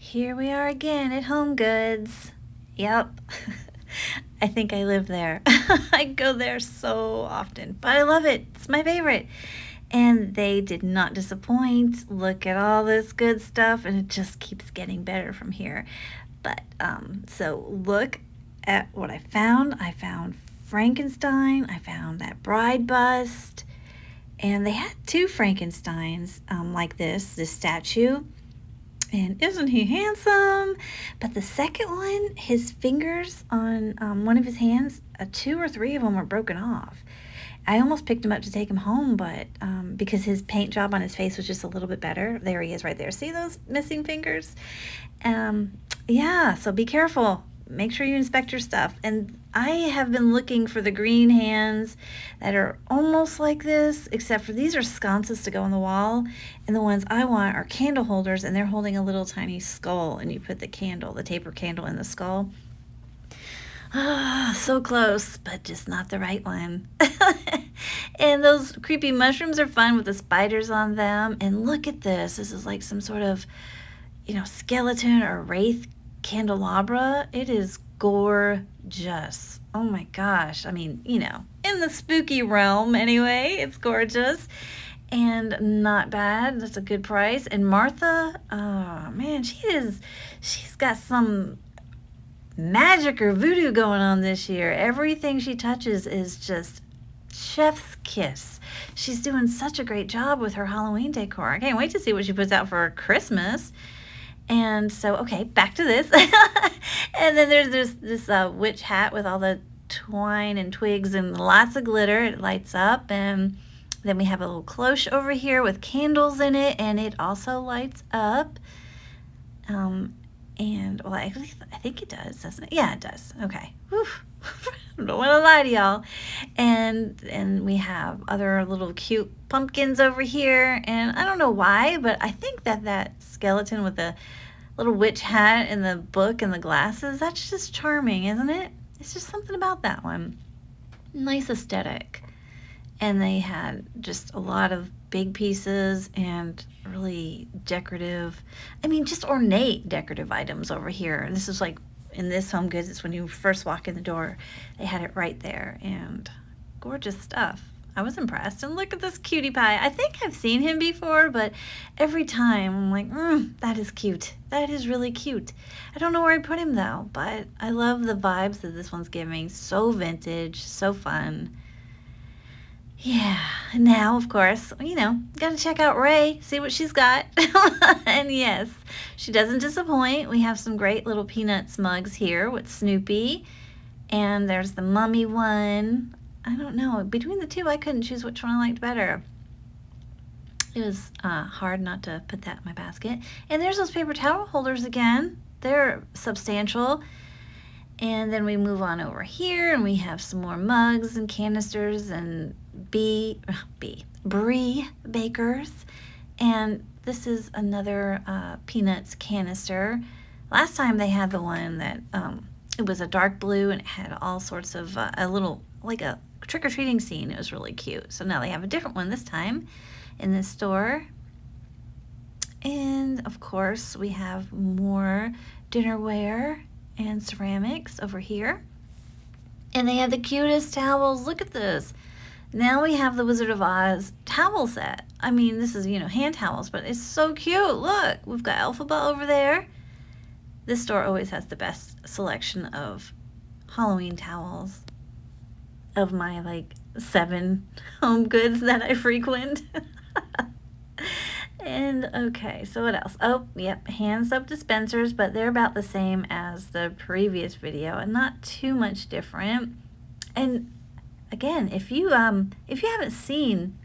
Here we are again at HomeGoods. Yep. I think I live there. I go there so often, but I love it. It's my favorite. And they did not disappoint. Look at all this good stuff, and it just keeps getting better from here. But so look at what I found. I found Frankenstein. I found that bride bust. And they had two Frankensteins like this statue. And isn't he handsome? But the second one, his fingers on one of his hands, 2 or 3 of them were broken off. I almost picked him up to take him home, but because his paint job on his face was just a little bit better. There he is right there. See those missing fingers? Yeah, so be careful. Make sure you inspect your stuff. And I have been looking for the green hands that are almost like this, except for these are sconces to go on the wall. And the ones I want are candle holders, and they're holding a little tiny skull, and you put the candle, the taper candle, in the skull. Ah, so close, but just not the right one. And those creepy mushrooms are fun with the spiders on them. And look at this. This is like some sort of, skeleton or wraith candelabra. It is gorgeous. Oh my gosh. I mean, in the spooky realm anyway, it's gorgeous and not bad. That's a good price. And Martha, oh man, she's got some magic or voodoo going on this year. Everything she touches is just chef's kiss. She's doing such a great job with her Halloween decor. I can't wait to see what she puts out for Christmas. And so, okay, back to this. And then there's this witch hat with all the twine and twigs and lots of glitter. It lights up. And then we have a little cloche over here with candles in it, and it also lights up. And, well, I think it does, doesn't it? Yeah, it does. Okay. Whew. I don't want to lie to y'all. And we have other little cute pumpkins over here. And I don't know why, but I think that skeleton with the little witch hat and the book and the glasses, that's just charming, isn't it? It's just something about that one. Nice aesthetic. And they had just a lot of big pieces and really decorative, just ornate decorative items over here. This is like in this HomeGoods, it's when you first walk in the door, they had it right there, and gorgeous stuff. I was impressed. And look at this cutie pie. I think I've seen him before, but every time I'm like, that is cute. That is really cute. I don't know where I'd put him though, but I love the vibes that this one's giving. So vintage, so fun. Yeah, now, of course, got to check out Ray, see what she's got. And yes, she doesn't disappoint. We have some great little Peanuts mugs here with Snoopy. And there's the Mummy one. I don't know. Between the two, I couldn't choose which one I liked better. It was hard not to put that in my basket. And there's those paper towel holders again. They're substantial. And then we move on over here, and we have some more mugs and canisters and brie bakers. And this is another Peanuts canister. Last time they had the one that it was a dark blue, and it had all sorts of a little, like a trick-or-treating scene. It was really cute. So now they have a different one this time in this store. And of course, we have more dinnerware and ceramics over here. And they have the cutest towels. Look at this. Now we have the Wizard of Oz towel set. This is, hand towels, but it's so cute. Look, we've got Elphaba over there. This store always has the best selection of Halloween towels of my 7 HomeGoods that I frequent. And okay, so what else? Oh, yep, hand soap dispensers, but they're about the same as the previous video and not too much different. And again, if you haven't seen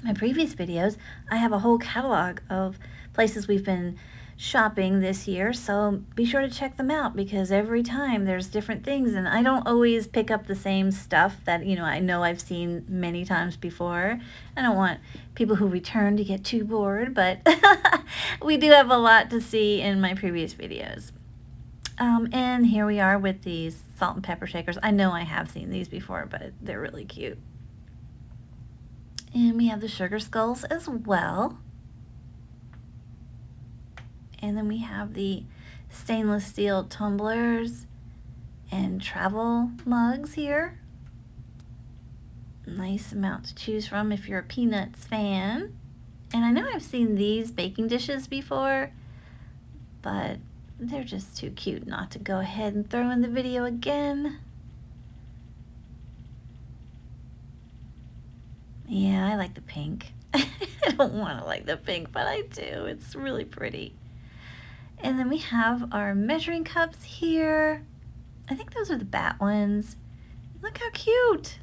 my previous videos, I have a whole catalog of places we've been shopping this year, so be sure to check them out, because every time there's different things, and I don't always pick up the same stuff that I know I've seen many times before. I don't want people who return to get too bored, but we do have a lot to see in my previous videos. And here we are with these salt and pepper shakers. I know I have seen these before, but they're really cute. And we have the sugar skulls as well. And then we have the stainless steel tumblers and travel mugs here. Nice amount to choose from if you're a peanuts fan. And I know I've seen these baking dishes before, but they're just too cute not to go ahead and throw in the video again. Yeah, I like the pink. I don't want to like the pink, but I do. It's really pretty. And then we have our measuring cups here. I think those are the bat ones. Look how cute.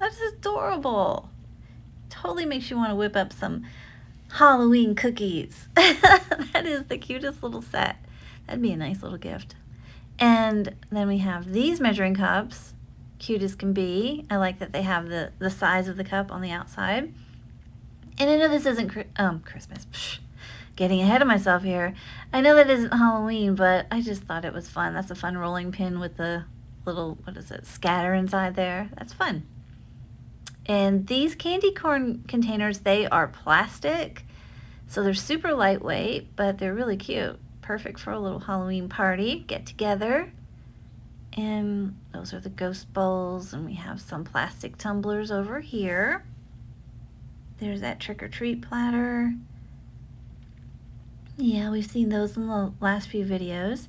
That's adorable. Totally makes you want to whip up some Halloween cookies. That is the cutest little set. That'd be a nice little gift. And then we have these measuring cups. Cute as can be. I like that they have the size of the cup on the outside. And I know this isn't Christmas. Psh, getting ahead of myself here. I know that isn't Halloween, but I just thought it was fun. That's a fun rolling pin with the little, what is it, scatter inside there. That's fun. And these candy corn containers, they are plastic. So they're super lightweight, but they're really cute. Perfect for a little Halloween party, get together. And those are the ghost bowls, and we have some plastic tumblers over here. There's that trick-or-treat platter. Yeah, we've seen those in the last few videos.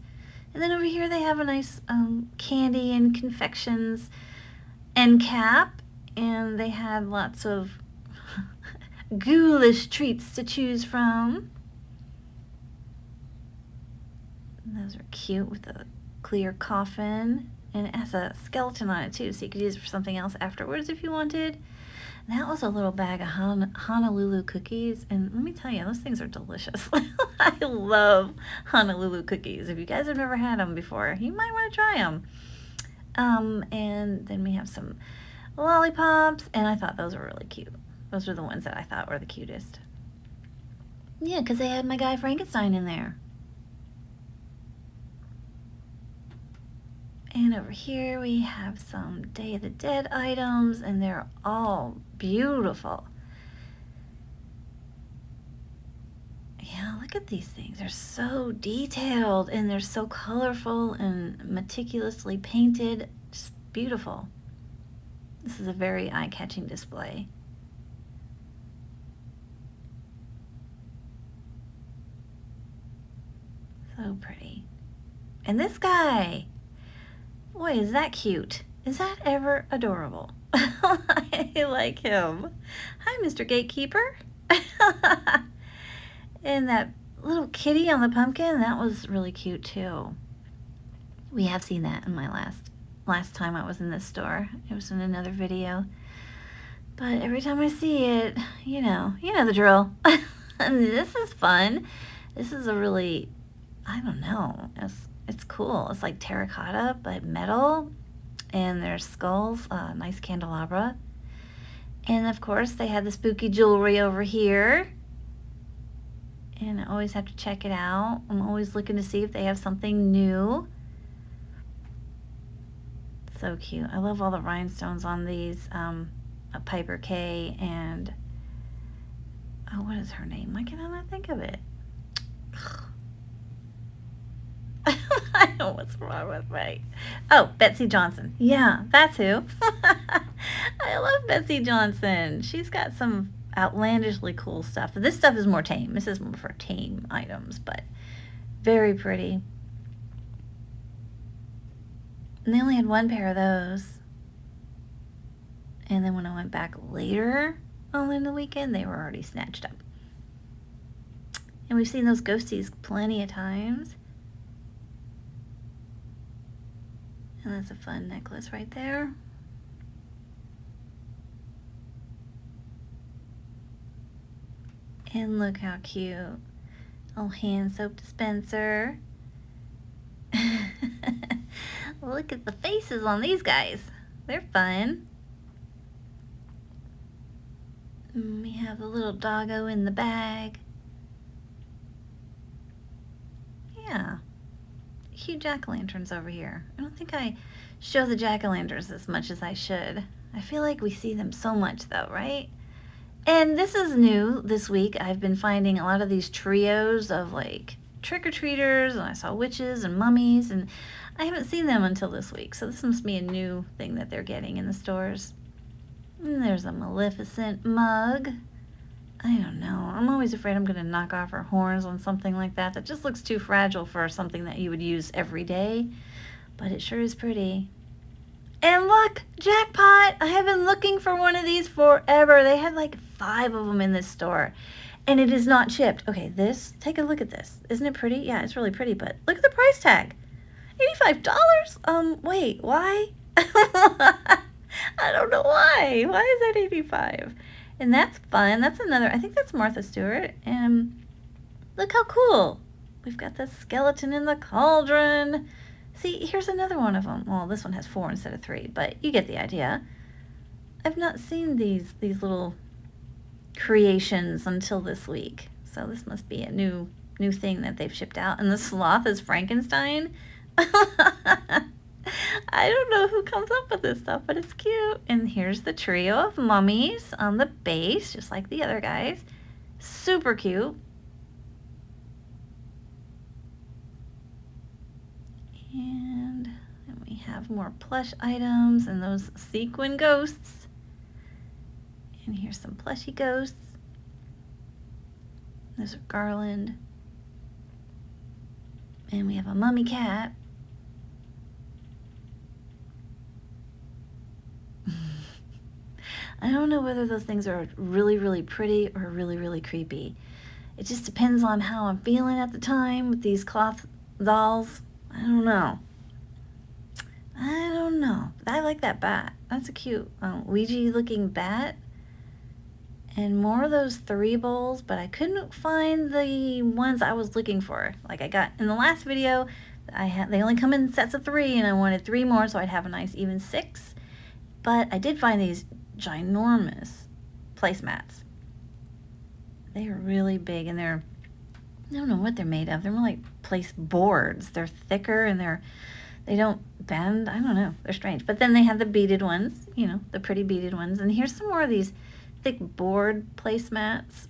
And then over here they have a nice candy and confections end cap, and they had lots of ghoulish treats to choose from. And those are cute with the clear coffin, and it has a skeleton on it too, so you could use it for something else afterwards if you wanted. That was a little bag of Honolulu cookies, and let me tell you, those things are delicious. I love Honolulu cookies. If you guys have never had them before, you might want to try them. And then we have some lollipops, and I thought those were really cute. Those were the ones that I thought were the cutest. Yeah, because they had my guy Frankenstein in there. And over here we have some Day of the Dead items, and they're all beautiful. Yeah, look at these things. They're so detailed, and they're so colorful and meticulously painted. Just beautiful. This is a very eye-catching display. So pretty. And this guy. Boy, is that cute. Is that ever adorable? I like him. Hi, Mr. Gatekeeper. And that little kitty on the pumpkin, that was really cute too. We have seen that in my last time I was in this store. It was in another video. But every time I see it, you know the drill. And this is fun. This is a really, I don't know, it's cool. It's like terracotta, but metal. And there's skulls, nice candelabra. And of course, they had the spooky jewelry over here. And I always have to check it out. I'm always looking to see if they have something new. So cute. I love all the rhinestones on these. A Piper K and, oh, what is her name? Why can I not think of it? I know what's wrong with me. Oh, Betsy Johnson. Yeah, that's who. I love Betsy Johnson. She's got some outlandishly cool stuff. This stuff is more tame. This is more for tame items, but very pretty. And they only had one pair of those. And then when I went back later on in the weekend, they were already snatched up. And we've seen those ghosties plenty of times. And that's a fun necklace right there. And look how cute. Oh, hand soap dispenser. Look at the faces on these guys. They're fun. And we have the little doggo in the bag. Yeah. Cute jack-o'-lanterns over here. I don't think I show the jack-o'-lanterns as much as I should. I feel like we see them so much though, right? And this is new this week. I've been finding a lot of these trios of like trick-or-treaters, and I saw witches and mummies, and I haven't seen them until this week, so this must be a new thing that they're getting in the stores. And there's a Maleficent mug. I don't know. I'm always afraid I'm going to knock off her horns on something like that. That just looks too fragile for something that you would use every day, but it sure is pretty. And look, jackpot! I have been looking for one of these forever. They had like 5 of them in this store, and it is not shipped. Okay, take a look at this. Isn't it pretty? Yeah, it's really pretty, but look at the price tag. $85? Wait, why? I don't know why. Why is that 85? And that's fun. That's another, I think that's Martha Stewart. And look how cool. We've got the skeleton in the cauldron. See, here's another one of them. Well, this one has 4 instead of 3, but you get the idea. I've not seen these little creations until this week. So this must be a new thing that they've shipped out. And the sloth is Frankenstein. I don't know who comes up with this stuff, but it's cute. And here's the trio of mummies on the base, just like the other guys. Super cute. And we have more plush items and those sequin ghosts. And here's some plushy ghosts. There's a garland. And we have a mummy cat. I don't know whether those things are really, really pretty or really, really creepy. It just depends on how I'm feeling at the time with these cloth dolls. I don't know. But I like that bat. That's a cute Ouija-looking bat. And more of those 3 bowls, but I couldn't find the ones I was looking for. Like I got in the last video, they only come in sets of 3, and I wanted 3 more so I'd have a nice even 6. But I did find these ginormous placemats. They are really big, and I don't know what they're made of. They're more like place boards. They're thicker, and they don't bend. I don't know. They're strange. But then they have the beaded ones, the pretty beaded ones. And here's some more of these thick board placemats.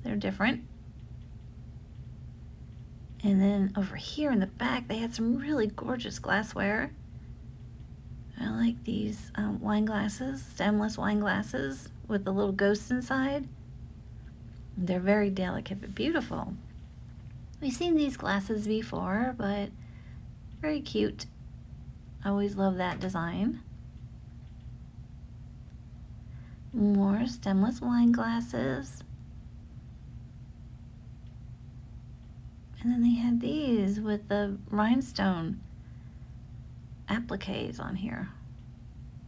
They're different. And then over here in the back, they had some really gorgeous glassware. I like these wine glasses, stemless wine glasses with the little ghosts inside. They're very delicate but beautiful. We've seen these glasses before, but very cute. I always love that design. More stemless wine glasses. And then they had these with the rhinestone appliques on here.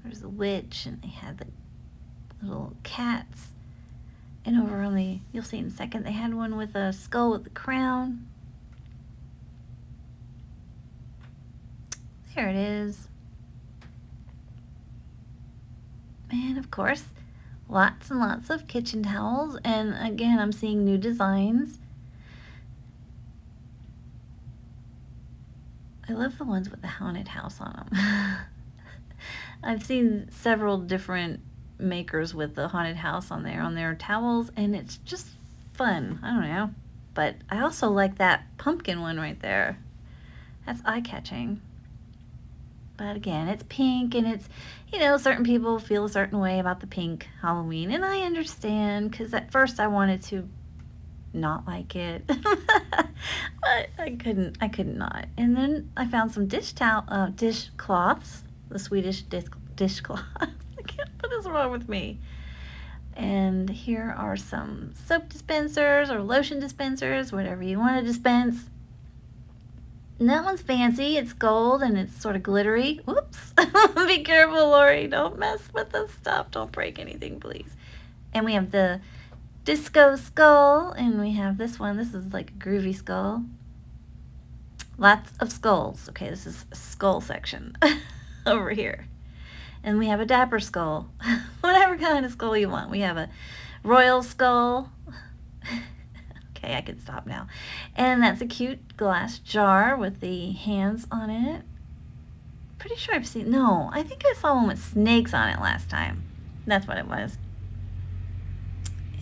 There's the witch, and they had the little cats. And over on you'll see in a second, they had one with a skull with the crown. There it is. And of course, lots and lots of kitchen towels. And again, I'm seeing new designs. I love the ones with the haunted house on them. I've seen several different makers with the haunted house on their towels, and it's just fun. I don't know. But I also like that pumpkin one right there. That's eye-catching. But again, it's pink, and it's, certain people feel a certain way about the pink Halloween, and I understand, because at first I wanted to not like it, but I couldn't not. And then I found some dishcloths, the Swedish dishcloth. I can't, what is wrong with me? And here are some soap dispensers or lotion dispensers, whatever you want to dispense. And that one's fancy. It's gold and it's sort of glittery. Whoops. Be careful, Lori. Don't mess with the stuff. Don't break anything, please. And we have the disco skull, and we have this one. This is like a groovy skull. Lots of skulls. Okay, this is a skull section over here. And we have a dapper skull. Whatever kind of skull you want. We have a royal skull. Okay, I can stop now. And that's a cute glass jar with the hands on it. Pretty sure I've seen, no, I think I saw one with snakes on it last time. That's what it was.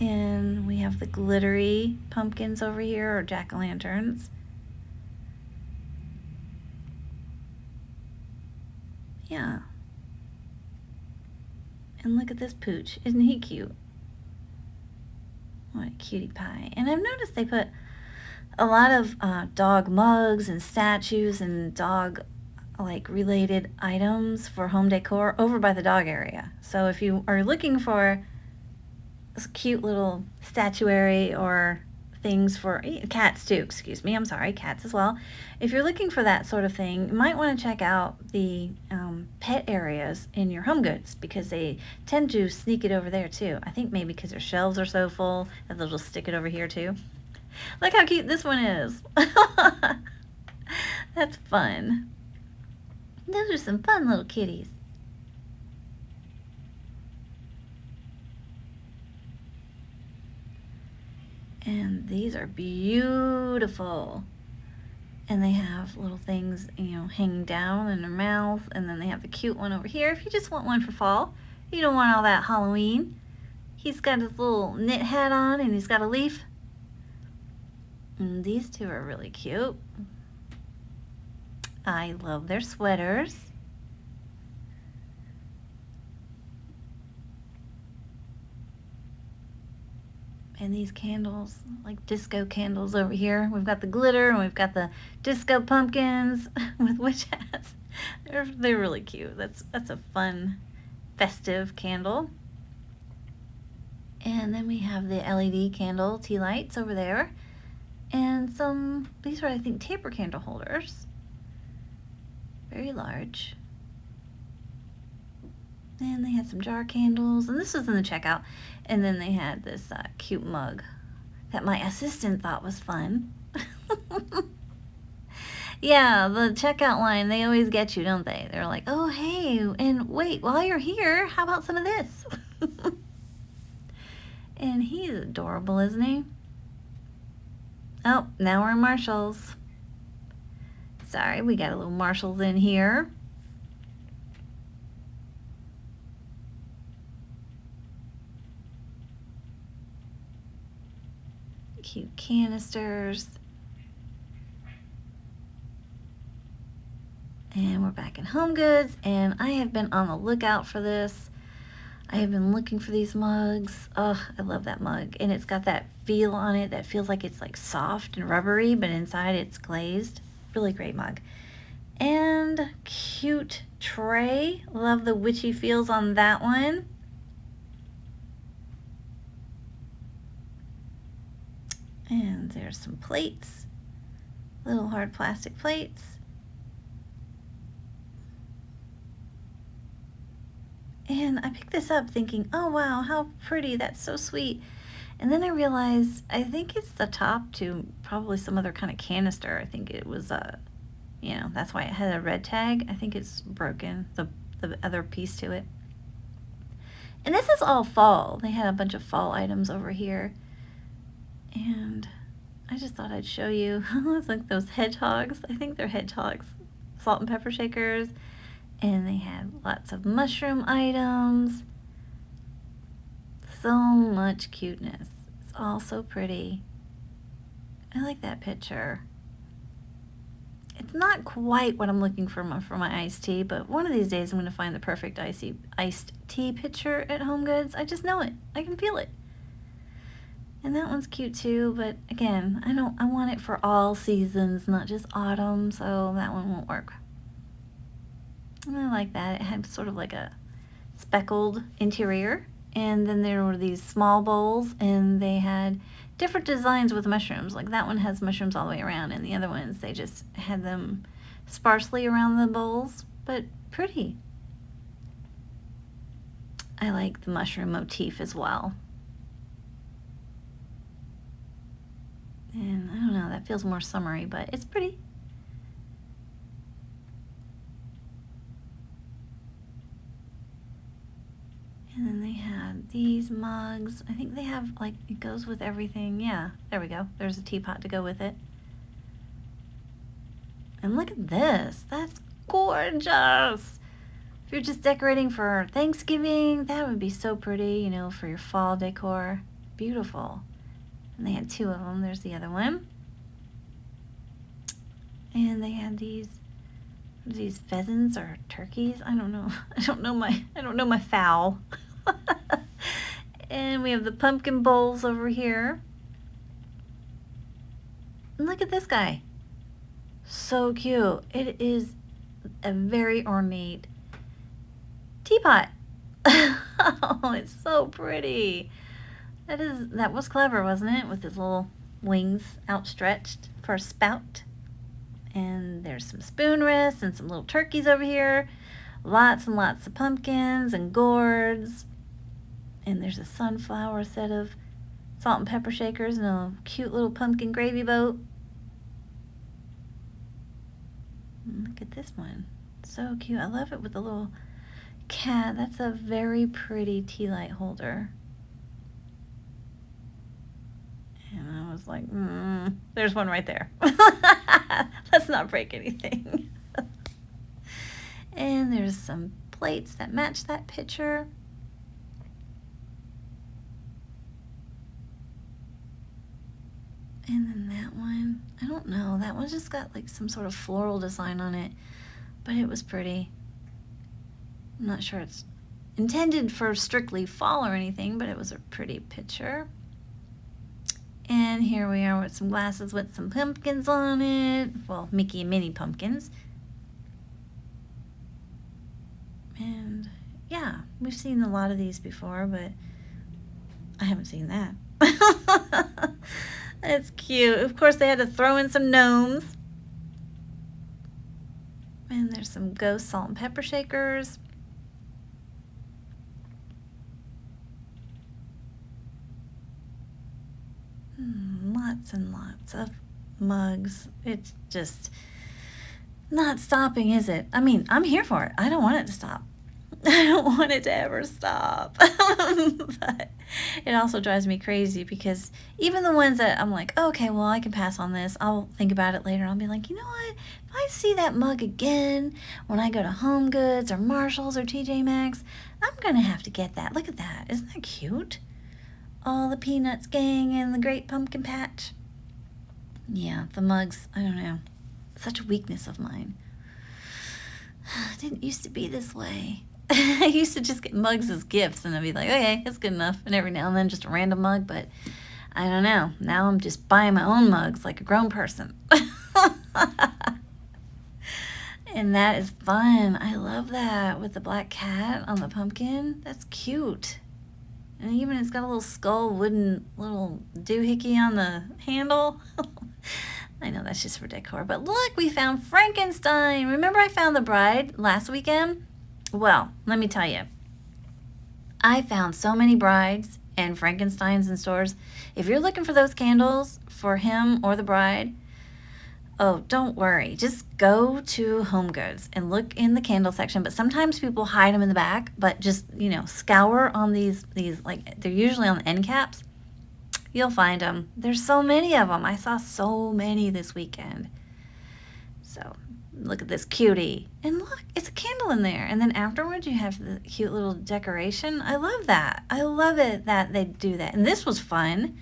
And we have the glittery pumpkins over here, or jack-o'-lanterns. Yeah. And look at this pooch. Isn't he cute? What a cutie pie. And I've noticed they put a lot of dog mugs and statues and dog like related items for home decor over by the dog area. So if you are looking for a cute little statuary or things for cats too, excuse me, I'm sorry, cats as well. If you're looking for that sort of thing, you might want to check out the pet areas in your HomeGoods, because they tend to sneak it over there too. I think maybe because their shelves are so full that they'll just stick it over here too. Look how cute this one is. That's fun. Those are some fun little kitties. And these are beautiful. And they have little things, hanging down in their mouth. And then they have the cute one over here. If you just want one for fall, you don't want all that Halloween. He's got his little knit hat on and he's got a leaf. And these two are really cute. I love their sweaters. And these candles, like disco candles over here. We've got the glitter and we've got the disco pumpkins with witch hats. They're really cute. That's a fun, festive candle. And then we have the LED candle tea lights over there. And these are, I think, taper candle holders. Very large. And they had some jar candles, and this was in the checkout. And then they had this cute mug that my assistant thought was fun. Yeah, the checkout line, they always get you, don't they? They're like, oh, hey, and wait, while you're here, how about some of this? And he's adorable, isn't he? Oh, now we're in Marshall's. Sorry, we got a little Marshall's in here. Cute canisters. And we're back in HomeGoods, and I have been on the lookout for this. I have been looking for these mugs. Oh, I love that mug. And it's got that feel on it that feels like it's like soft and rubbery, but inside it's glazed. Really great mug. And cute tray. Love the witchy feels on that one. And there's some plates. Little hard plastic plates. And I picked this up thinking, oh wow, how pretty, that's so sweet. And then I realized, I think it's the top to probably some other kind of canister. I think it was, that's why it had a red tag. I think it's broken, the other piece to it. And this is all fall. They had a bunch of fall items over here. And I just thought I'd show you. It's like those hedgehogs. I think they're hedgehogs. Salt and pepper shakers. And they had lots of mushroom items. So much cuteness. It's all so pretty. I like that picture. It's not quite what I'm looking for my iced tea, but one of these days I'm going to find the perfect iced tea picture at HomeGoods. I just know it. I can feel it. And that one's cute too, but again, I want it for all seasons, not just autumn, so that one won't work. And I like that. It had sort of like a speckled interior. And then there were these small bowls, and they had different designs with mushrooms. Like that one has mushrooms all the way around, and the other ones, they just had them sparsely around the bowls, but pretty. I like the mushroom motif as well. And I don't know, that feels more summery, but it's pretty. And then they had these mugs. I think they have, like, it goes with everything. Yeah, there we go. There's a teapot to go with it. And look at this. That's gorgeous. If you're just decorating for Thanksgiving, that would be so pretty, for your fall decor. beautiful. And they had 2 of them. There's the other one. And they had these pheasants or turkeys. I don't know. I don't know my fowl. And we have the pumpkin bowls over here. And look at this guy. So cute. It is a very ornate teapot. Oh, it's so pretty. That was clever, wasn't it? With his little wings outstretched for a spout. And there's some spoon wrists and some little turkeys over here. Lots and lots of pumpkins and gourds. And there's a sunflower set of salt and pepper shakers and a cute little pumpkin gravy boat. And look at this one. So cute. I love it with the little cat. That's a very pretty tea light holder. And I was like, there's one right there. Let's not break anything. And there's some plates that match that picture. And then that one, I don't know, that one just got like some sort of floral design on it, but it was pretty. I'm not sure it's intended for strictly fall or anything, but it was a pretty picture. And here we are with some glasses with some pumpkins on it. Well, Mickey and Minnie pumpkins. And yeah, we've seen a lot of these before, but I haven't seen that. It's cute. Of course, they had to throw in some gnomes. And there's some ghost salt and pepper shakers. Lots and lots of mugs. It's just not stopping, is it? I mean, I'm here for it. I don't want it to stop. I don't want it to ever stop. But it also drives me crazy because even the ones that I'm like, oh, okay, well, I can pass on this. I'll think about it later. I'll be like, you know what? If I see that mug again when I go to HomeGoods or Marshalls or TJ Maxx, I'm going to have to get that. Look at that. Isn't that cute? All the Peanuts gang and the Great Pumpkin Patch. Yeah, the mugs, I don't know. Such a weakness of mine. It didn't used to be this way. I used to just get mugs as gifts and I'd be like, okay, it's good enough. And every now and then just a random mug, but I don't know. Now I'm just buying my own mugs like a grown person. And that is fun. I love that with the black cat on the pumpkin. That's cute. And even it's got a little skull wooden little doohickey on the handle. I know that's just for decor, but look, we found Frankenstein. Remember I found the bride last weekend? Well, let me tell you, I found so many brides and Frankensteins in stores. If you're looking for those candles for him or the bride, oh, don't worry. Just go to HomeGoods and look in the candle section. But sometimes people hide them in the back, but just, scour on these like, they're usually on the end caps. You'll find them. There's so many of them. I saw so many this weekend. So look at this cutie. And look, it's a candle in there. And then afterwards you have the cute little decoration. I love that. I love it that they do that. And this was fun.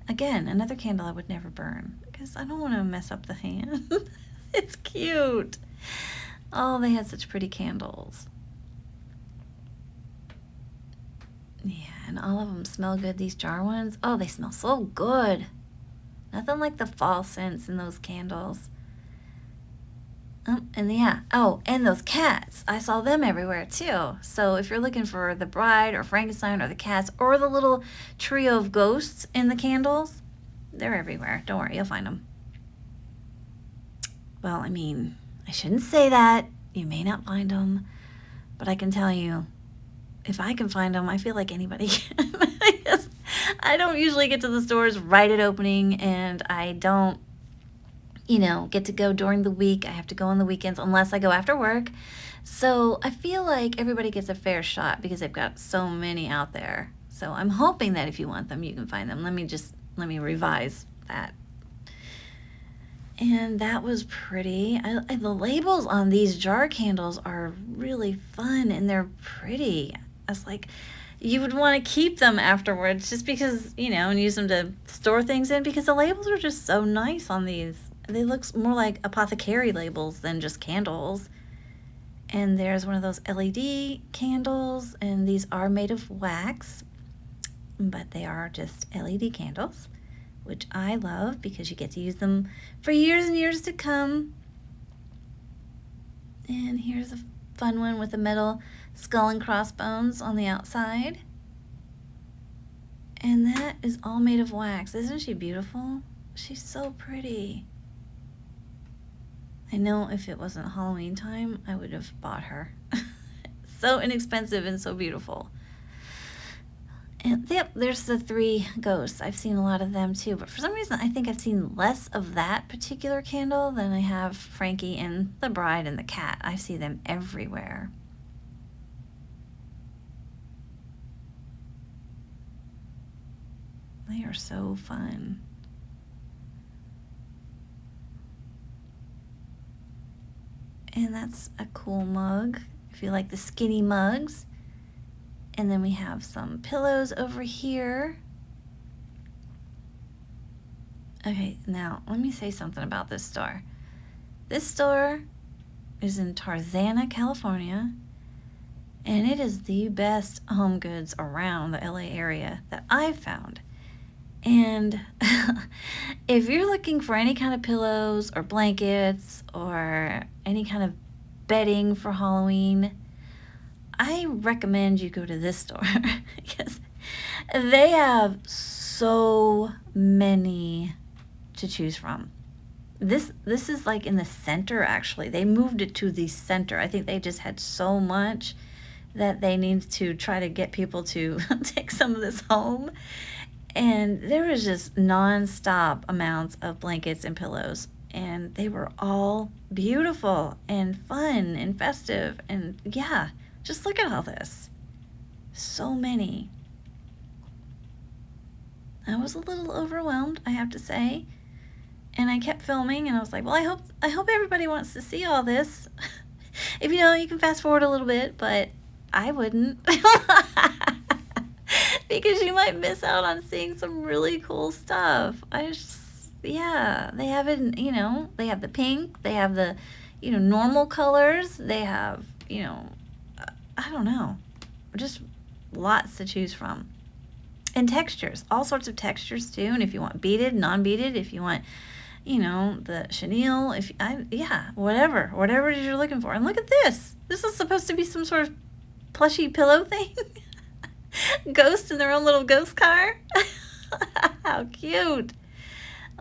Again, another candle I would never burn because I don't want to mess up the hand. It's cute. Oh, they had such pretty candles. Yeah, and all of them smell good. These jar ones, oh, they smell so good. Nothing like the fall scents in those candles. And yeah, oh, and those cats. I saw them everywhere too. So if you're looking for the bride or Frankenstein or the cats or the little trio of ghosts in the candles, they're everywhere. Don't worry, you'll find them. Well, I mean, I shouldn't say that. You may not find them, but I can tell you, if I can find them, I feel like anybody can. I don't usually get to the stores right at opening, and I don't, get to go during the week. I have to go on the weekends unless I go after work. So I feel like everybody gets a fair shot because they've got so many out there. So I'm hoping that if you want them, you can find them. Let me revise that. And that was pretty. The labels on these jar candles are really fun and they're pretty. I was like, you would want to keep them afterwards just because, and use them to store things in because the labels are just so nice on these. They look more like apothecary labels than just candles. And there's one of those LED candles, and these are made of wax, but they are just LED candles, which I love because you get to use them for years and years to come. And here's a fun one with a metal skull and crossbones on the outside. And that is all made of wax. Isn't she beautiful? She's so pretty. I know if it wasn't Halloween time, I would have bought her. So inexpensive and so beautiful. And yep, there's the 3 ghosts. I've seen a lot of them too, but for some reason I think I've seen less of that particular candle than I have Frankie and the bride and the cat. I see them everywhere. They are so fun. And that's a cool mug, if you like the skinny mugs. And then we have some pillows over here. Okay, now let me say something about this store. This store is in Tarzana, California, and it is the best HomeGoods around the LA area that I've found. And if you're looking for any kind of pillows or blankets or any kind of bedding for Halloween, I recommend you go to this store because they have so many to choose from. This is like in the center, actually. They moved it to the center. I think they just had so much that they need to try to get people to take some of this home. And there was just non-stop amounts of blankets and pillows. And they were all beautiful and fun and festive. And yeah, just look at all this. So many. I was a little overwhelmed, I have to say. And I kept filming and I was like, well, I hope everybody wants to see all this. If you know, you can fast forward a little bit, but I wouldn't. Because you might miss out on seeing some really cool stuff. Yeah, they have it, they have the pink, they have the, normal colors, they have, I don't know, just lots to choose from. And textures, all sorts of textures too. And if you want beaded, non-beaded, if you want, the chenille, whatever it is you're looking for. And look at this. This is supposed to be some sort of plushy pillow thing. Ghosts in their own little ghost car. How cute.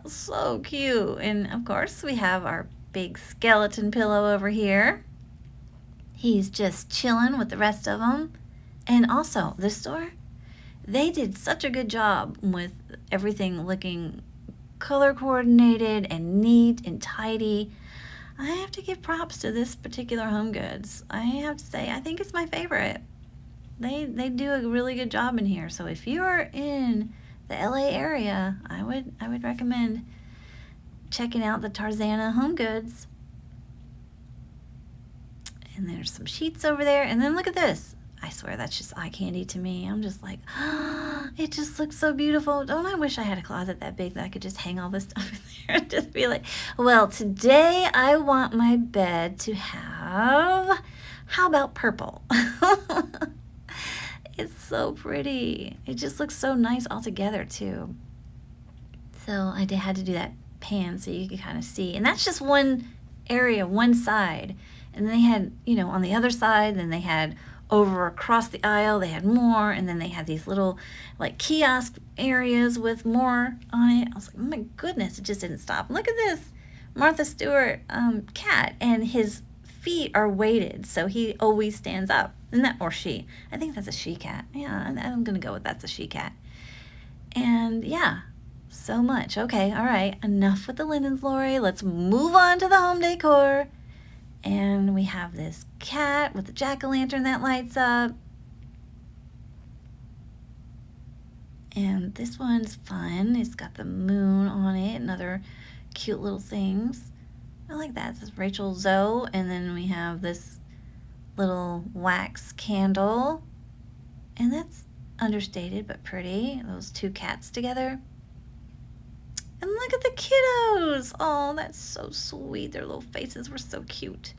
So cute. And of course we have our big skeleton pillow over here. He's just chilling with the rest of them. And also this store, they did such a good job with everything looking color coordinated and neat and tidy. I have to give props to this particular HomeGoods. I have to say, I think it's my favorite. They do a really good job in here. So if you're in the LA area, I would recommend checking out the Tarzana HomeGoods. And there's some sheets over there. And then look at this. I swear that's just eye candy to me. I'm just like, oh, it just looks so beautiful. Don't I wish I had a closet that big that I could just hang all this stuff in there and just be like, well, today I want my bed to have, how about purple? It's so pretty. It just looks so nice all together too. So I had to do that pan so you could kind of see. And that's just one area, one side. And they had, on the other side, then they had over across the aisle, they had more. And then they had these little like kiosk areas with more on it. I was like, oh my goodness, it just didn't stop. Look at this Martha Stewart cat, and his feet are weighted, so he always stands up. Or she. I think that's a she cat. Yeah, I'm going to go with that's a she cat. And yeah, so much. Okay, all right. Enough with the linens, Lori. Let's move on to the home decor. And we have this cat with the jack-o'-lantern that lights up. And this one's fun. It's got the moon on it and other cute little things. I like that. It says Rachel Zoe. And then we have this little wax candle. And understated but pretty. Those two cats together. And look at the kiddos. Oh, that's so sweet. Their little faces were so cute.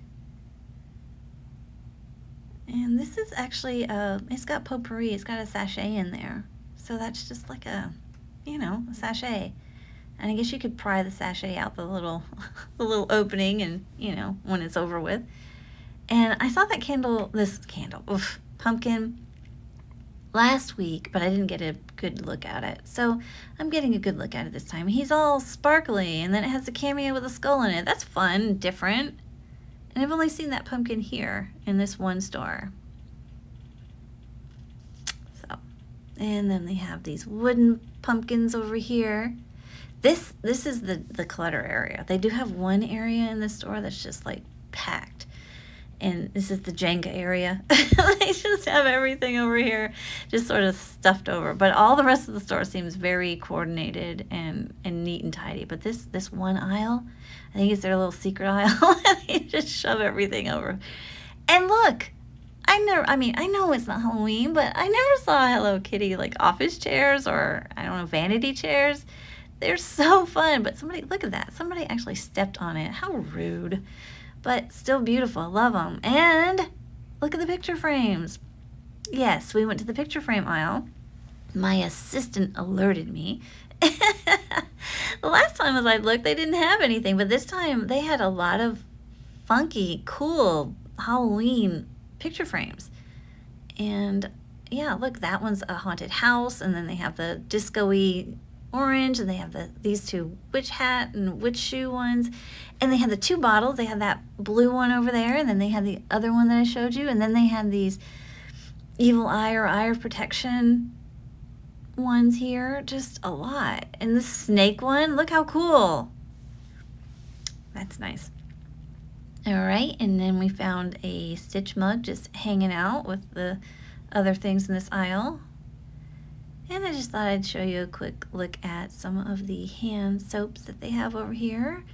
And this is actually, it's got potpourri. It's got a sachet in there. So that's just like a, a sachet. And I guess you could pry the sachet out the little, the little opening and, when it's over with. And I saw that pumpkin last week, but I didn't get a good look at it. So I'm getting a good look at it this time. He's all sparkly, and then it has a cameo with a skull in it. That's fun, different. And I've only seen that pumpkin here in this one store. So, and then they have these wooden pumpkins over here. This is the clutter area. They do have one area in the store that's just like packed. And this is the Jenga area. They just have everything over here just sort of stuffed over. But all the rest of the store seems very coordinated and neat and tidy. But this one aisle, I think it's their little secret aisle. They just shove everything over. And look, I know it's not Halloween, but I never saw Hello Kitty like office chairs or, I don't know, vanity chairs. They're so fun. But somebody, look at that. Somebody actually stepped on it. How rude. But still beautiful. I love them. And look at the picture frames. Yes, we went to the picture frame aisle. My assistant alerted me. The last time as I looked, they didn't have anything, but this time they had a lot of funky, cool Halloween picture frames. And yeah, look, that one's a haunted house, and then they have the disco-y orange, and they have these two witch hat and witch shoe ones, and they had the two bottles. They had that blue one over there, and then they had the other one that I showed you, and then they had these evil eye or eye of protection ones here. Just a lot. And the snake one, look how cool. That's nice. All right, and then we found a Stitch mug just hanging out with the other things in this aisle. And I just thought I'd show you a quick look at some of the hand soaps that they have over here.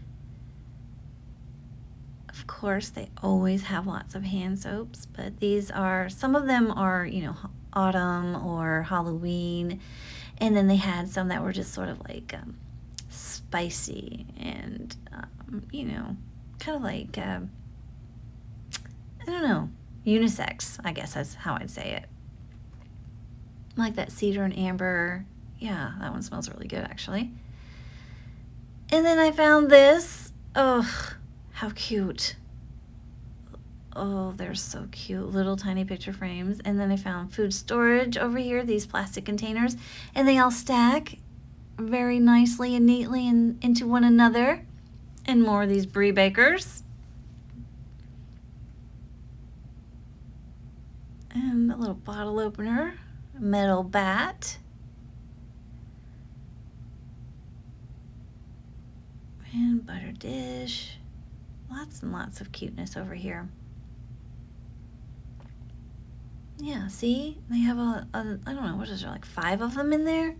Of course, they always have lots of hand soaps, but these are, some of them are, autumn or Halloween. And then they had some that were just sort of like spicy and, kind of like, I don't know, unisex, I guess that's how I'd say it. Like that cedar and amber. Yeah, that one smells really good, actually. And then I found this. Oh, how cute. Oh, they're so cute. Little tiny picture frames. And then I found food storage over here, these plastic containers. And they all stack very nicely and neatly into one another. And more of these brie bakers. And a little bottle opener. Metal bat. And butter dish. Lots and lots of cuteness over here. Yeah, see? They have I don't know, what is there, like 5 of them in there?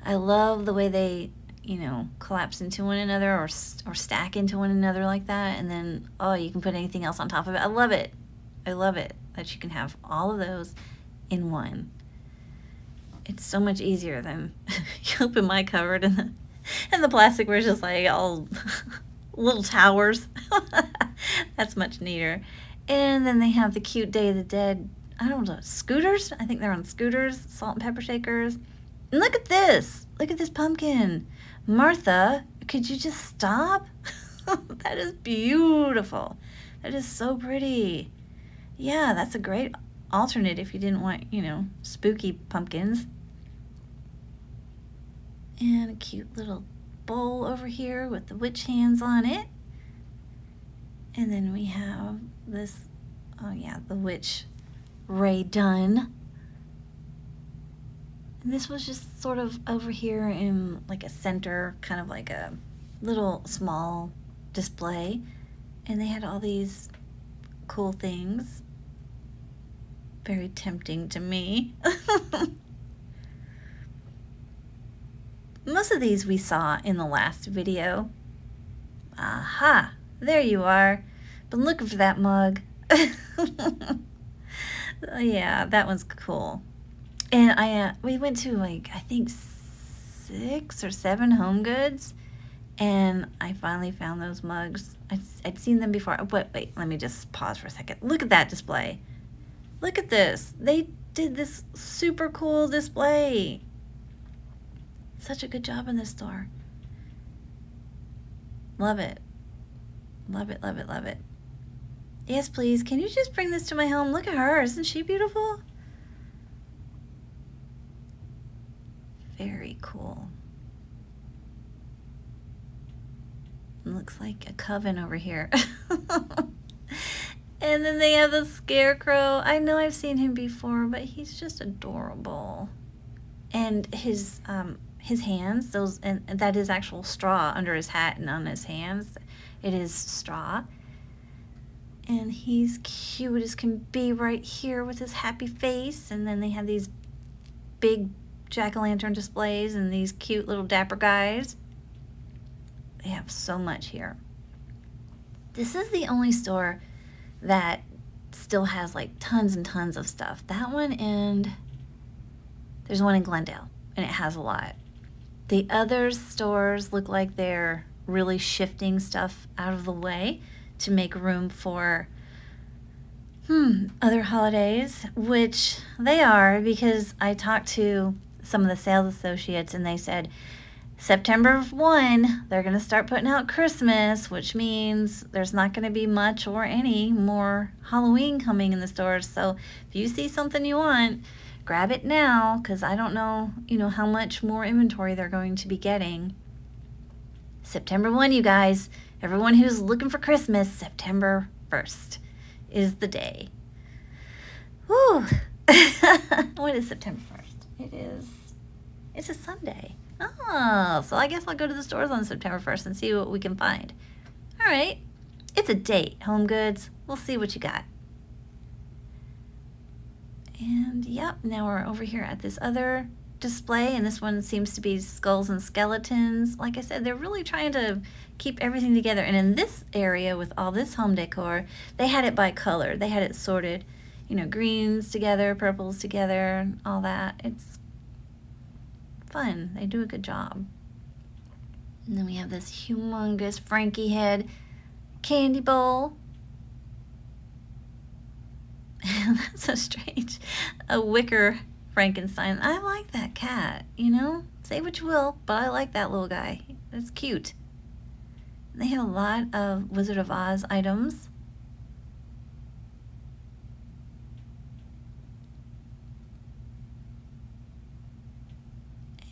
I love the way they, collapse into one another or stack into one another like that. And then, oh, you can put anything else on top of it. I love it. I love it that you can have all of those in one. It's so much easier than you open my cupboard and the plastic where it's just like all little towers. That's much neater. And then they have the cute Day of the Dead, I don't know, scooters? I think they're on scooters, salt and pepper shakers. And look at this. Look at this pumpkin. Martha, could you just stop? That is beautiful. That is so pretty. Yeah, that's a great alternate if you didn't want, spooky pumpkins. And a cute little bowl over here with the witch hands on it. And then we have this, oh yeah, the witch Ray Dunn. And this was just sort of over here in like a center, kind of like a little small display. And they had all these cool things. Very tempting to me. Most of these we saw in the last video. Aha, there you are. Been looking for that mug. Yeah, that one's cool. And we went to like, I think 6 or 7 HomeGoods, and I finally found those mugs. I'd seen them before. Wait, let me just pause for a second. Look at that display. Look at this. They did this super cool display. Such a good job in this store. Love it. Love it, love it, love it. Yes, please. Can you just bring this to my home? Look at her. Isn't she beautiful? Very cool. Looks like a coven over here. And then they have the scarecrow. I know I've seen him before, but he's just adorable. And his hands, and that is actual straw under his hat and on his hands. It is straw. And he's cute as can be right here with his happy face. And then they have these big jack-o'-lantern displays and these cute little dapper guys. They have so much here. This is the only store that still has like tons and tons of stuff. That one, and there's one in Glendale, and it has a lot. The other stores look like they're really shifting stuff out of the way to make room for other holidays, which they are, because I talked to some of the sales associates and they said September 1, they're going to start putting out Christmas, which means there's not going to be much or any more Halloween coming in the stores. So if you see something you want, grab it now, because I don't know, how much more inventory they're going to be getting. September 1, you guys, everyone who's looking for Christmas, September 1st is the day. Woo! What is September 1st? It's a Sunday. Oh, so I guess I'll go to the stores on September 1st and see what we can find. All right. It's a date, HomeGoods. We'll see what you got. And yep, now we're over here at this other display, and this one seems to be skulls and skeletons. Like I said, they're really trying to keep everything together. And in this area with all this home decor, they had it by color. They had it sorted, greens together, purples together, all that. It's fun. They do a good job. And then we have this humongous Frankie head candy bowl. That's so strange. A wicker Frankenstein. I like that cat, Say what you will, but I like that little guy. It's cute. They have a lot of Wizard of Oz items.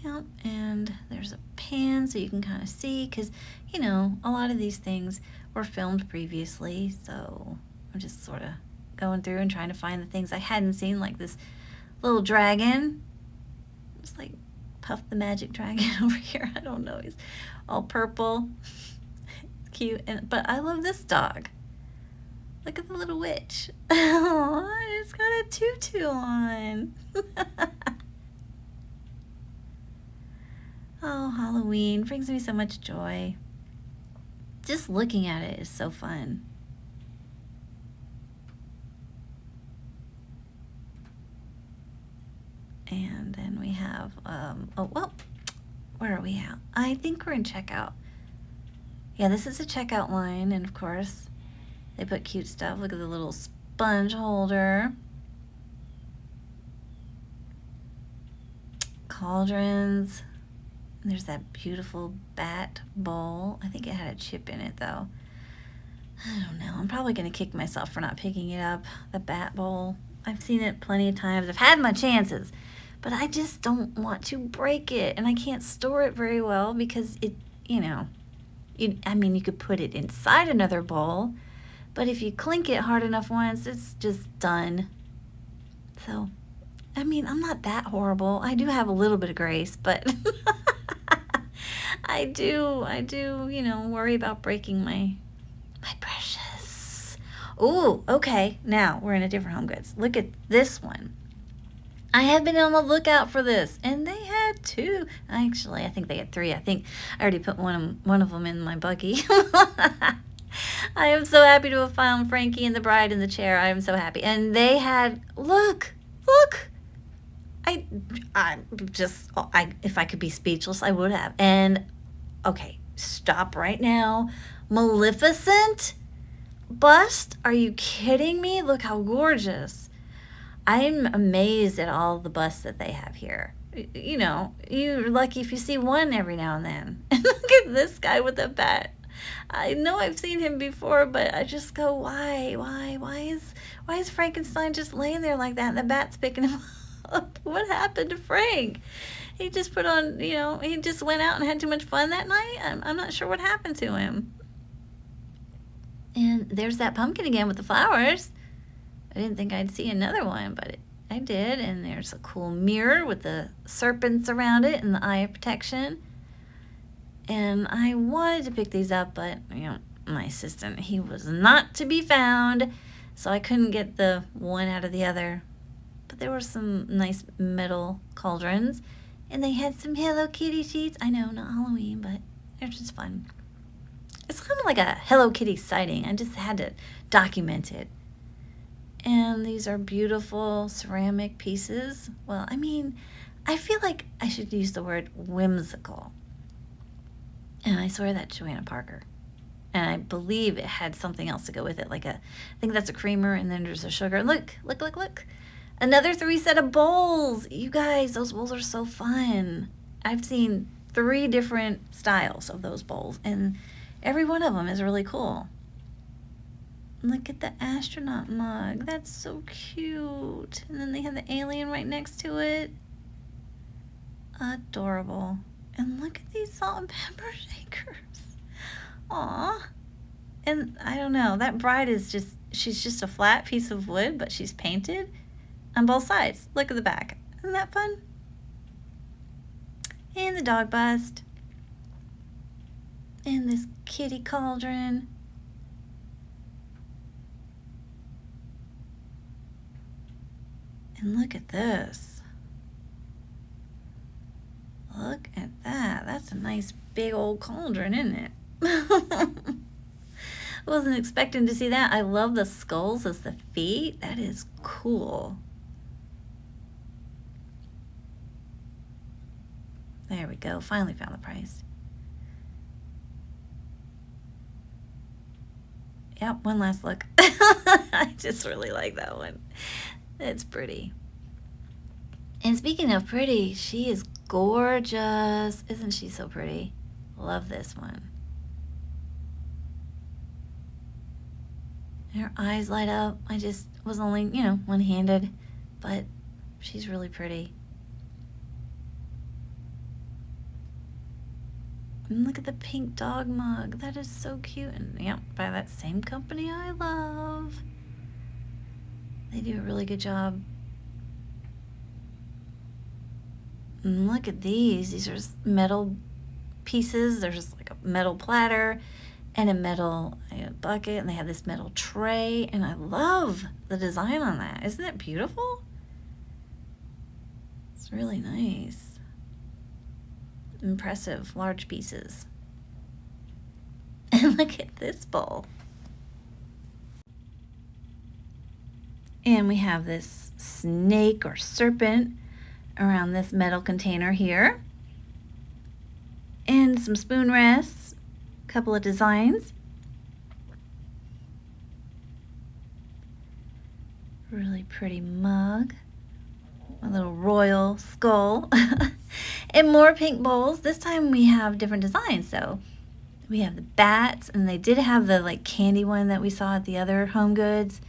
Yep, and there's a pan so you can kind of see, because, a lot of these things were filmed previously, so I'm just sort of going through and trying to find the things I hadn't seen, like this little dragon. It's like Puff the Magic Dragon over here. I don't know. He's all purple. It's cute. But I love this dog. Look at the little witch. Oh, it's got a tutu on. Oh, Halloween brings me so much joy. Just looking at it is so fun. And then we have, where are we at? I think we're in checkout. Yeah, this is a checkout line, and of course, they put cute stuff. Look at the little sponge holder. Cauldrons. And there's that beautiful bat bowl. I think it had a chip in it, though. I don't know. I'm probably going to kick myself for not picking it up, the bat bowl. I've seen it plenty of times. I've had my chances, but I just don't want to break it, and I can't store it very well because it, you could put it inside another bowl, but if you clink it hard enough once, it's just done. So, I'm not that horrible. I do have a little bit of grace, but I do, worry about breaking my precious. Ooh, okay. Now we're in a different HomeGoods. Look at this one. I have been on the lookout for this, and they had 2. Actually, I think they had 3. I think I already put one of them in my buggy. I am so happy to have found Frankie and the bride in the chair. I am so happy. And they had, look. I'm just, if I could be speechless, I would have. And okay, stop right now. Maleficent bust? Are you kidding me? Look how gorgeous. I'm amazed at all the busts that they have here. You know, you're lucky if you see one every now and then. And look at this guy with a bat. I know I've seen him before, but I just go, why is Frankenstein just laying there like that and the bat's picking him up? What happened to Frank? He just put on, you know, he just went out and had too much fun that night. I'm not sure what happened to him. And there's that pumpkin again with the flowers. I didn't think I'd see another one, but I did. And there's a cool mirror with the serpents around it and the eye of protection. And I wanted to pick these up, but, you know, my assistant, he was not to be found, so I couldn't get the one out of the other. But there were some nice metal cauldrons, and they had some Hello Kitty sheets. I know, not Halloween, but they're just fun. It's kind of like a Hello Kitty sighting. I just had to document it. And these are beautiful ceramic pieces. Well, I mean, I feel like I should use the word whimsical. And I swear that's Joanna Parker. And I believe it had something else to go with it. I think that's a creamer, and then there's a sugar. Look. Another 3 set of bowls. You guys, those bowls are so fun. I've seen 3 different styles of those bowls, and every one of them is really cool. Look at the astronaut mug. That's so cute. And then they have the alien right next to it. Adorable. And look at these salt and pepper shakers. Aw. And I don't know, that bride is she's just a flat piece of wood, but she's painted on both sides. Look at the back. Isn't that fun? And the dog bust. And this kitty cauldron. And look at this. Look at that. That's a nice big old cauldron, isn't it? Wasn't expecting to see that. I love the skulls as the feet. That is cool. There we go. Finally found the price. Yep, one last look. I just really like that one. It's pretty. And speaking of pretty, she is gorgeous. Isn't she so pretty? Love this one. Her eyes light up. I just was only, you know, one-handed, but she's really pretty. And look at the pink dog mug. That is so cute. And yep, by that same company I love. They do a really good job. And look at these. These are metal pieces. There's like a metal platter and a metal bucket, and they have this metal tray, and I love the design on that. Isn't it beautiful? It's really nice. Impressive, large pieces. And look at this bowl. And we have this snake or serpent around this metal container here. And some spoon rests, a couple of designs. Really pretty mug. A little royal skull. And more pink bowls. This time we have different designs. So we have the bats, and they did have the like candy one that we saw at the other HomeGoods.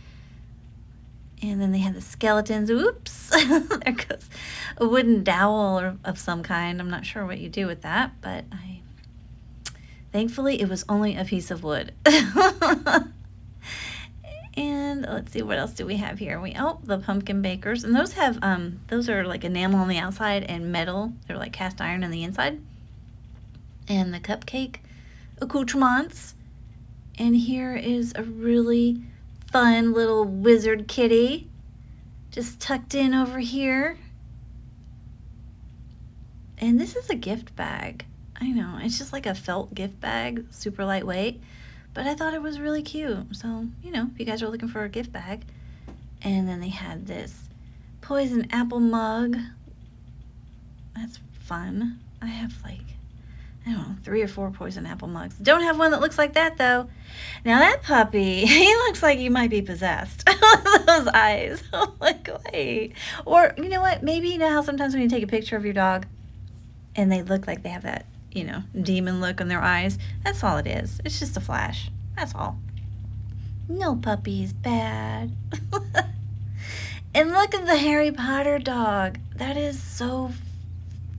And then they had the skeletons. Oops, there goes a wooden dowel or of some kind. I'm not sure what you do with that, but thankfully it was only a piece of wood. And let's see, what else do we have here? The pumpkin bakers, and those have those are like enamel on the outside and metal. They're like cast iron on the inside. And the cupcake accoutrements. And here is a really fun little wizard kitty just tucked in over here. And this is a gift bag. I know, it's just like a felt gift bag, super lightweight, but I thought it was really cute. So, you know, if you guys are looking for a gift bag. And then they had this poison apple mug That's fun. I have like, I don't know, 3 or 4 poison apple mugs. Don't have one that looks like that though. Now that puppy, he looks like he might be possessed. Those eyes. I'm like, wait. Or you know what? Maybe you know how sometimes when you take a picture of your dog and they look like they have that, demon look in their eyes. That's all it is. It's just a flash. That's all. No puppy's bad. And look at the Harry Potter dog. That is so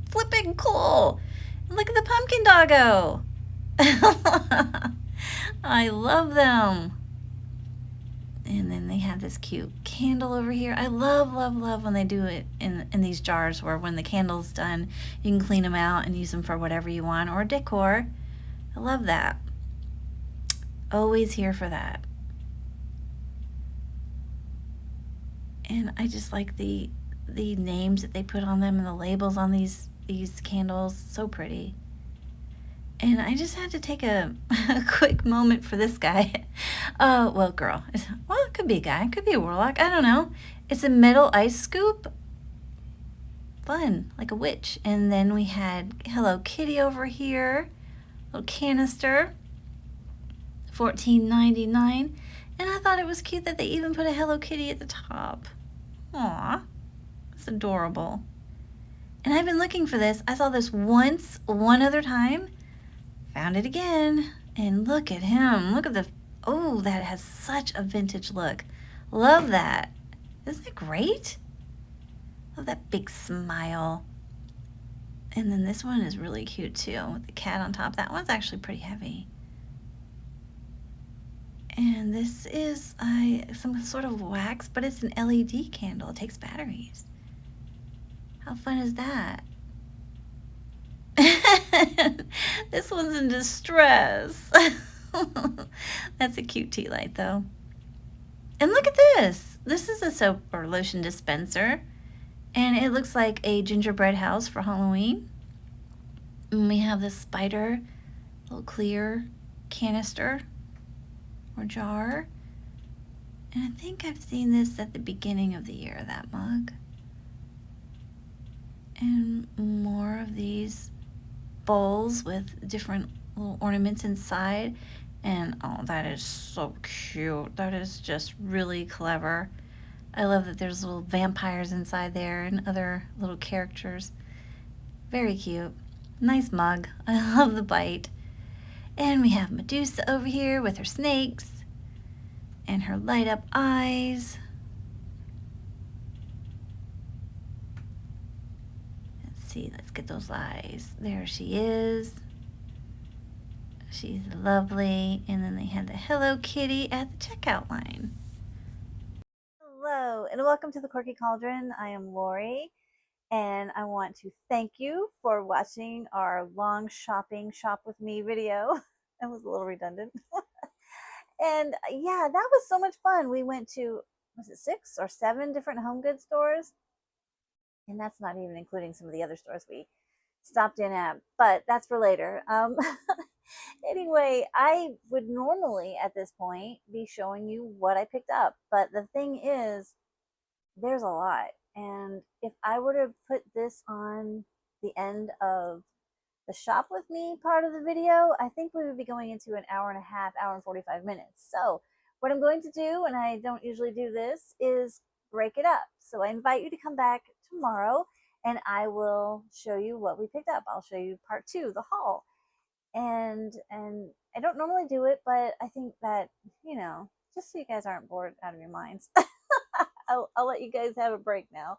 flipping cool. And look at the pumpkin doggo. I love them. And then they have this cute candle over here. I love, love, love when they do it in these jars where when the candle's done, you can clean them out and use them for whatever you want or decor. I love that. Always here for that. And I just like the names that they put on them and the labels on these candles. So pretty. And I just had to take a quick moment for this guy. Well, girl. Well, it could be a guy. It could be a warlock. I don't know. It's a metal ice scoop. Fun, like a witch. And then we had Hello Kitty over here. Little canister. $14.99. And I thought it was cute that they even put a Hello Kitty at the top. Aw, it's adorable. And I've been looking for this. I saw this once, one other time. Found it again. And look at him. Look at oh, that has such a vintage look. Love that. Isn't it great? Love that big smile. And then this one is really cute too, with the cat on top. That one's actually pretty heavy. And this is some sort of wax, but it's an LED candle. It takes batteries. How fun is that? This one's in distress. That's a cute tea light, though. And look at this. This is a soap or lotion dispenser. And it looks like a gingerbread house for Halloween. And we have this spider, little clear canister or jar. And I think I've seen this at the beginning of the year, that mug. And more of these bowls with different little ornaments inside. And oh, that is so cute. That is just really clever. I love that there's little vampires inside there and other little characters. Very cute. Nice mug. I love the bite. And we have Medusa over here with her snakes and her light up eyes. Let's see, let's get those eyes. There she is. She's lovely. And then they had the Hello Kitty at the checkout line. Hello, and welcome to the Quirky Cauldron. I am Lori, and I want to thank you for watching our long shopping shop with me video. That was a little redundant. And yeah, that was so much fun. We went to, was it 6 or 7 different HomeGoods stores? And that's not even including some of the other stores we stopped in at, but that's for later. Anyway, I would normally at this point be showing you what I picked up, but the thing is, there's a lot. And if I were to put this on the end of the shop with me part of the video, I think we would be going into an hour and a half, hour and 45 minutes. So what I'm going to do, and I don't usually do this, is break it up. So I invite you to come back tomorrow and I will show you what we picked up. I'll show you part 2, the haul. And I don't normally do it, but I think that, just so you guys aren't bored out of your minds, I'll let you guys have a break now.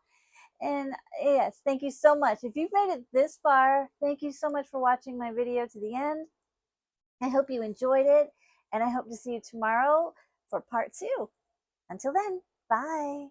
And yes, thank you so much. If you've made it this far, thank you so much for watching my video to the end. I hope you enjoyed it, and I hope to see you tomorrow for part 2. Until then, bye.